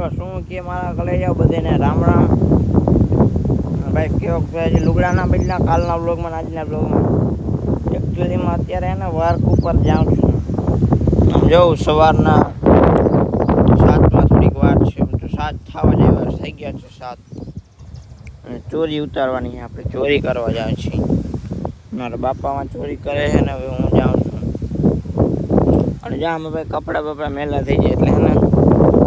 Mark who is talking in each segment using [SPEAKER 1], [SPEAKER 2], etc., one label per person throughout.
[SPEAKER 1] બોલો શું કે મારા કલે જાવ બધાને રામ રામ. ભાઈ કેવો હજી લુગડાના બદલા કાલના બ્લોગમાં આજના બ્લોગમાં એકચ્યુઅલીમાં અત્યારે એને વર્ક ઉપર જાઉં છું. આમ જોઉં સવારના 7માં થોડીક વાર છે, તો 7 થવા જેવા થઈ ગયા છે 7. અને ચોરી ઉતારવાની આપણે ચોરી કરવા જાય છીએ. મારા બાપામાં ચોરી કરે છે ને હવે હું જાઉં છું. અને જ્યાં અમે ભાઈ કપડાં બપડા મેલા થઈ જાય એટલે હે ને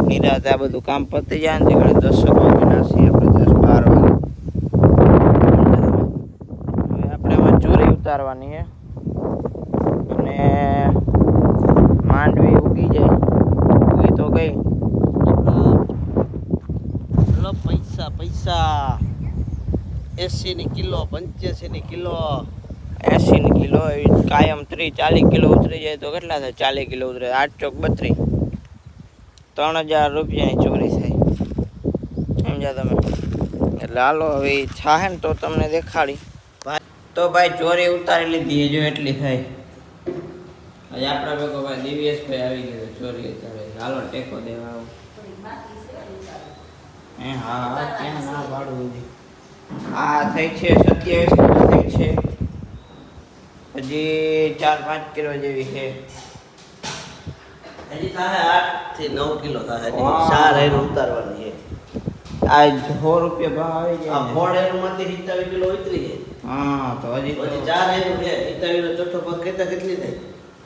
[SPEAKER 1] નિરાતે આ બધું કામ પતી જાય ને તે 10 વાગે નાસી આપણે 10-12 વાગે. હવે આપણે આમાં ચોરી ઉતારવાની છે અને માંડવી ઉગી જાય. ઉગી તો ગઈ.
[SPEAKER 2] હલો પૈસા પૈસા 80 કિલો 85 કિલો
[SPEAKER 1] 80 કિલો એવી કાયમ 30-40 કિલો ઉતરી જાય તો કેટલા થાય? 40 કિલો ઉતરે 8 ચોક 32, 3000 રૂપિયાની ચોરી થાય. સમજ્યા તમે? એટલે હાલો હવે છાહે ને તો તમને દેખાડી. તો ભાઈ ચોરી ઉતારી લીધી જો એટલી થાય. આજે આપણા ભેગો ભાઈ દિવ્યેશભાઈ આવી ગયો ચોરી ઉતારે. હાલો ટેકો દેવા આવો. હા ક્યાં ના પાડું. આ થઈ છે 27 કિલો થઈ છે. હજી 4-5 કિલો જેવી છે.
[SPEAKER 2] હજી થાય 8 થી 9 કિલો થાય. ચાર હેર ઉતારવાની છે.
[SPEAKER 1] આ 100 રૂપિયા ભાવ આવી
[SPEAKER 2] આ
[SPEAKER 1] જાય.
[SPEAKER 2] ફોડ હેર માંથી 27 કિલો ઉતરી છે.
[SPEAKER 1] હા તો હજી
[SPEAKER 2] ચાર હેર છે. 27 નો ચોથો ભાગ કેટલા કેટલી થાય?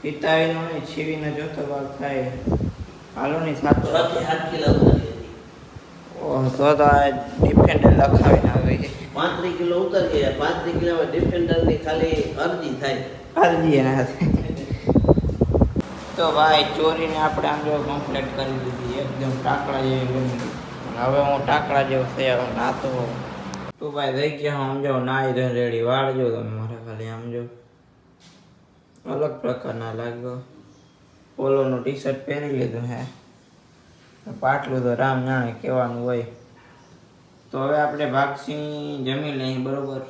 [SPEAKER 1] પિતાવીનો ને છીવીનો ચોથો ભાગ થાય. હાલો ની 7
[SPEAKER 2] થી 8 કિલો ઉતરી.
[SPEAKER 1] ઓહ તો આ ડિફેન્ડર લખાવીને આવી છે.
[SPEAKER 2] 35 કિલો ઉતરી ગયા. 35 કિલો ડિફેન્ડર ની ખાલી અરજી થાય.
[SPEAKER 1] અરજી એના હાથે. તો ભાઈ ચોરીને આપણે આમ જો કમ્પ્લીટ કરી દીધી. એકદમ ટાકડા જેવી બની ગઈ. હવે હું ટાકડા જેવો થયા નાતો. તો ભાઈ થઈ ગયા આમ જો નાઈ ધોઈને રેડી. વાળ જો તમે મારા ખાલી આમ જો અલગ પ્રકારના લાગ્યો. પોલોનું ટી-શર્ટ પહેરી લીધું હે. પાટલું તો રામ જાણે કહેવાનું હોય. તો હવે આપણે ભાગસી જમી લઈએ બરોબર.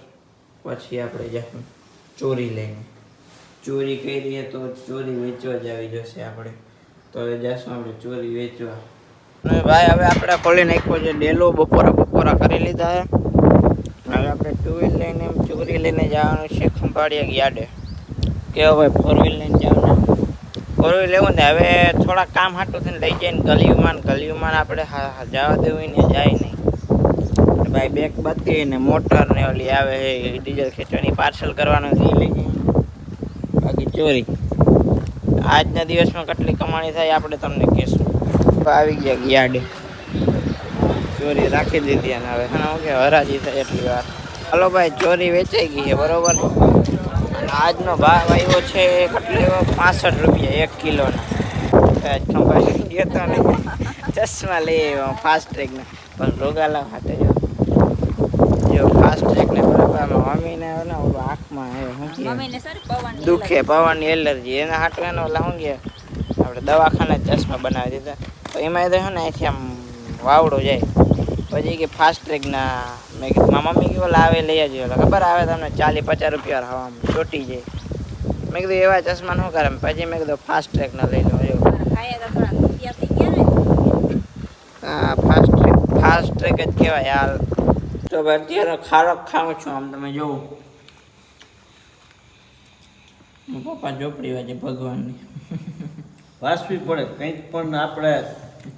[SPEAKER 1] પછી આપણે જશું ચોરી લઈને. ચોરી કરીએ તો ચોરી વેચવા જ આવી જશે આપણે. તો હવે જશું આપણે ચોરી વેચવા. અને ભાઈ હવે આપણે ખોલી નાખ્યો છે ડેલો. બપોરા કરી લીધા છે. હવે આપણે 2 વ્હીલ લઈને એમ ચોરી લઈને જવાનું છે ખંભાળિયા યાર્ડે. કેવો ભાઈ 4 વ્હીલ લઈને જવાનું. 4 વ્હીલ લેવું ને હવે થોડા કામ હાટું થઈને લઈ જાય ને ગલીમાં આપણે જવા દેવું ને જાય નહીં. ભાઈ બેગ બત્તી ને મોટર ને ઓલી આવે છે ડીઝલ ખેંચવાની પાર્સલ કરવાનું એ લઈ જાય. બાકી ચોરી આજના દિવસમાં કેટલી કમાણી થાય આપણે તમને કહેશું. આવી ગયા યાર્ડે. ચોરી રાખી દીધી અને હવે હા કે હરાજી થાય એટલી વાર. હાલો ભાઈ ચોરી વેચાઈ ગઈ છે બરોબર. અને આજનો ભાવ આવ્યો છે કેટલો 65 રૂપિયા 1 કિલોના. ખંભાળી ગયો તો ને ચશ્મા લઈ આવ્યો ફાસ્ટ ટ્રેકના. પણ રોગાલા હાથે જો ફાસ્ટ ટ્રેકને બરાબર મમ્મીને ને ઓલું આંખમાં શું દુખે પવનની એલર્જી એના હાટું એને ઓલા શું ગયા આપણે દવાખાને ચશ્મા બનાવી દીધા. તો એમાં તો છે ને અહીંથી આમ વાવડો જાય. પછી કે ફાસ્ટ ટ્રેકના મેં કીધું મારા મમ્મી કે ઓલા આવે લઈ આવજો. ખબર આવે તમને 40-50 રૂપિયા હવામાં ચોટી જાય. મેં કીધું એવા ચશ્મા શું કરે. પછી મેં કીધું ફાસ્ટ ટ્રેકના લઈ લો. હા ફાસ્ટ ટ્રેક જ કહેવાય યાર. તો ભાઈ અત્યારે ખારક ખાઉં છું. આમ તમે જોવું પપ્પા ઝોપડી વાજે ભગવાનની
[SPEAKER 2] વાસવી પડે કંઈક પણ આપણે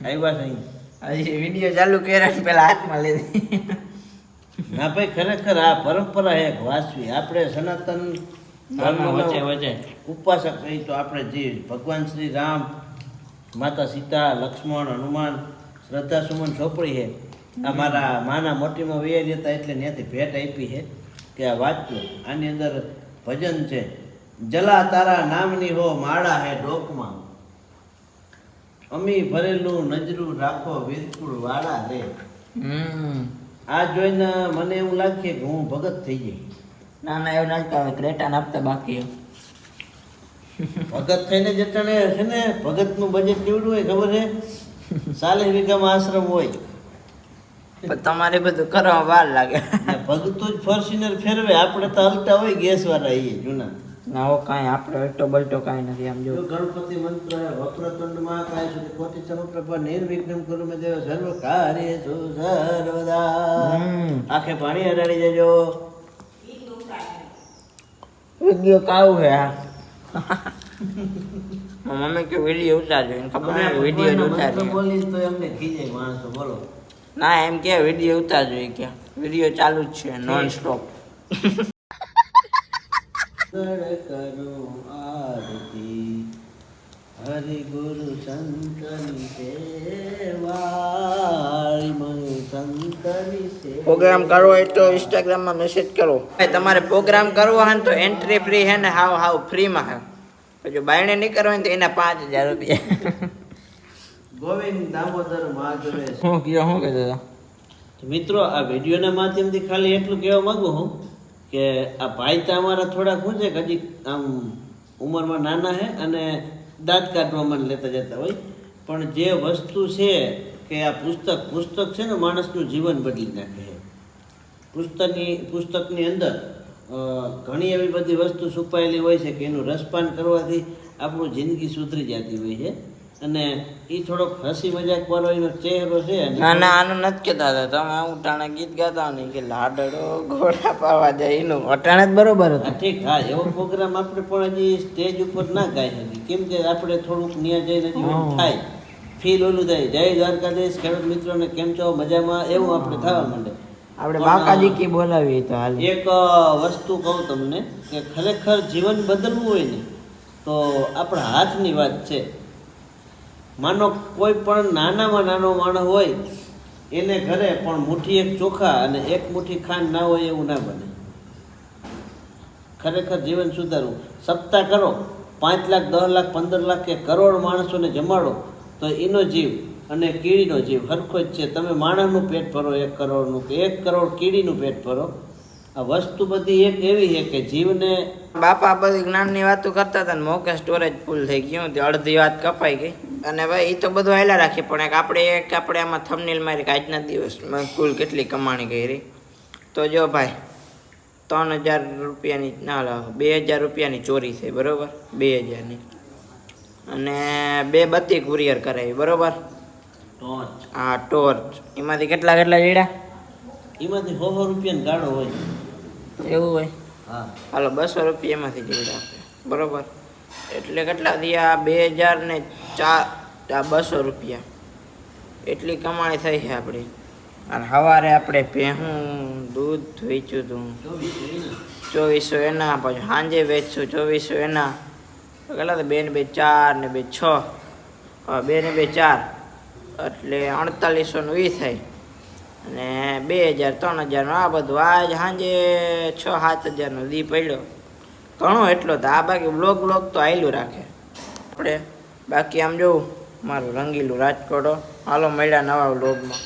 [SPEAKER 2] આવ્યા નહીં.
[SPEAKER 1] હજી વિડીયો ચાલુ કર્યા પેલા હાથમાં લીધી.
[SPEAKER 2] ના ભાઈ ખરેખર આ પરંપરા એક વાસવી. આપણે સનાતન
[SPEAKER 1] વચ્ચે
[SPEAKER 2] ઉપાસક રહી તો આપણે જે ભગવાન શ્રી રામ, માતા સીતા, લક્ષ્મણ, હનુમાન શ્રદ્ધા સુમન ચોપડી છે. અમારા માના મોટીમાં વૈયા હતા એટલે ત્યાંથી ભેટ આપી છે કે આ વાંચજો. આની અંદર ભજન છે. જલા તારા નામની હો માળા હે ડોકમાં, અમી ભરેલું નજરું રાખો વીરપુર વાળા રે. આ જોઈને મને એવું લાગે કે હું ભગત થઈ ગઈ.
[SPEAKER 1] ના એવું ના કહેવાય. ક્રેટા આપતા બાકી
[SPEAKER 2] ભગત થઈને જટાણે છે ને ભગતનું બજેટ કેવડું હોય ખબર છે? 40 વીઘામાં આશ્રમ હોય.
[SPEAKER 1] તમારે બધું કરવા વાર લાગે.
[SPEAKER 2] ભગતું જ ફોર્ચ્યુનર ફેરવે. આપણે તો હલતા હોય ગેસ વાળા એ જૂના.
[SPEAKER 1] ના હો કાંઈ આપણે અલટો બલટો કાંઈ નથી આમ જો
[SPEAKER 2] જો ગણપતિ મંત્ર વક્રતુંડમાં કાય સુધી કોટી સમપ્રભા નિર્વિઘ્નમ કરું મેં દેવ સર્વ કાર્યેષુ સર્વદા. આંખે પાણી અડાડી દેજો.
[SPEAKER 1] વિડીયો કાવું હે આ મમ્મી કે વિડીયો ઉતારજો એને ખબર નહીં વિડીયો ઉતારજો
[SPEAKER 2] બોલી તો એમને ખીજાય માણસો. બોલો
[SPEAKER 1] ના એમ કે વિડીયો ઉતારજો એ કે વિડીયો ચાલુ જ છે નોન સ્ટોપ.
[SPEAKER 2] કરું આરતી હરિ ગુરુ સંતની સેવા સંતની સેવા.
[SPEAKER 1] પ્રોગ્રામ કરવો હોય તો ઇન્સ્ટાગ્રામમાં મેસેજ કરો. તમારે પ્રોગ્રામ કરવો હોય ને તો એન્ટ્રી ફ્રી હે ને હાવ ફ્રીમાં હે. જો બાયણે નહીં કરવો હોય તો એના 5000 રૂપિયા.
[SPEAKER 2] ગોવિંદ દામોદર માધવે.
[SPEAKER 1] શું કહેતો હતા
[SPEAKER 2] મિત્રો, આ વિડીયોના માધ્યમથી ખાલી એટલું કહેવા માંગુ હું કે આ ભાઈ તો અમારા થોડાક શું છે કે હજી આમ ઉંમરમાં નાના છે અને દાંત કાઢવામાં લેતા જતા હોય, પણ જે વસ્તુ છે કે આ પુસ્તક છે ને માણસનું જીવન બદલી નાખે છે. પુસ્તકની અંદર ઘણી એવી બધી વસ્તુ છુપાયેલી હોય છે કે એનું રસપાન કરવાથી આપણું જિંદગી સુધરી જતી હોય છે. અને એ થોડોક હસી મજાક વાળો એનો ચહેરો છે.
[SPEAKER 1] ના આનું નથી કહેતા હતા તમે. હું ટાણા ગીત ગાતા ને કે લાડડો ઘોડા પાવા જાય એનું અટાણે જ બરોબર હતું.
[SPEAKER 2] ઠીક, હા, એવો પ્રોગ્રામ આપણે પણ હજી સ્ટેજ ઉપર ના ગાઈ શકીએ, કેમ કે આપણે થોડુંક ન્યા જઈને હજી થાય ફીલ ઓલું થાય. જય દ્વારકાધીશ ખેડૂત મિત્રોને કેમ છો મજામાં એવું આપણે થવા માંડે.
[SPEAKER 1] આપણે બાકાજી કી બોલાવી તો હાલ.
[SPEAKER 2] એક વસ્તુ કહું તમને કે ખરેખર જીવન બદલવું હોય ને તો આપણા હાથની વાત છે. માનો કોઈ પણ નાનામાં નાનો માણસ હોય એને ઘરે પણ મુઠ્ઠી એક ચોખા અને એક મુઠ્ઠી ખાંડ ના હોય એવું ના બને. ખરેખર જીવન સુધારવું. સપ્તાહ કરો, 5 લાખ 10 લાખ 15 લાખ કે કરોડ માણસોને જમાડો તો એનો જીવ અને કીડીનો જીવ હરખો જ છે. તમે માણસનું પેટ ભરો 1 કરોડનું કે 1 કરોડ કીડીનું પેટ ભરો. આ વસ્તુ બધી એક એવી છે કે જીવને
[SPEAKER 1] બાપા બધી જ્ઞાનની વાતો કરતા હતા ને મોકે સ્ટોરેજ ફૂલ થઈ ગયું, અડધી વાત કપાઈ ગઈ. અને ભાઈ એ તો બધું હાલ્યા રાખીએ, પણ આપણે આમાં થંબનેલ મારી કે આજના દિવસમાં કુલ કેટલી કમાણી કરી. તો જો ભાઈ 3000 રૂપિયાની ના 2000 રૂપિયાની ચોરી થઈ, બરોબર, 2000ની. અને 2 બત્તી કુરિયર કરાવી, બરોબર. હા, ટોર્ચ. એમાંથી કેટલા જડ્યા?
[SPEAKER 2] એમાંથી 100 રૂપિયાનો ગાળો હોય.
[SPEAKER 1] એવું હોય?
[SPEAKER 2] હા,
[SPEAKER 1] હાલો 200 રૂપિયા એમાંથી જડ્યા આપણે, બરોબર. એટલે કેટલા થયા? 2000 ને 200 રૂપિયા. એટલી કમાણી થઈ છે આપણી. અને સવારે આપણે ભેહું દૂધ વેચ્યું હતું 2400 એના, પછી સાંજે વેચશું 2400 એના. કેટલા હતા? 2 ને 2 4 ને 2 6, 2 ને 2 4 એટલે 4820 થાય. અને 2000 3000 આ બધું આજ સાંજે 6-7 હજારનો દી પડ્યો. ઘણો એટલો તો આ બાકી બ્લોગ તો આયલું રાખે આપણે. બાકી આમ જોવું મારું રંગીલું રાજકોટ. હાલો મળ્યા નવા બ્લોગમાં.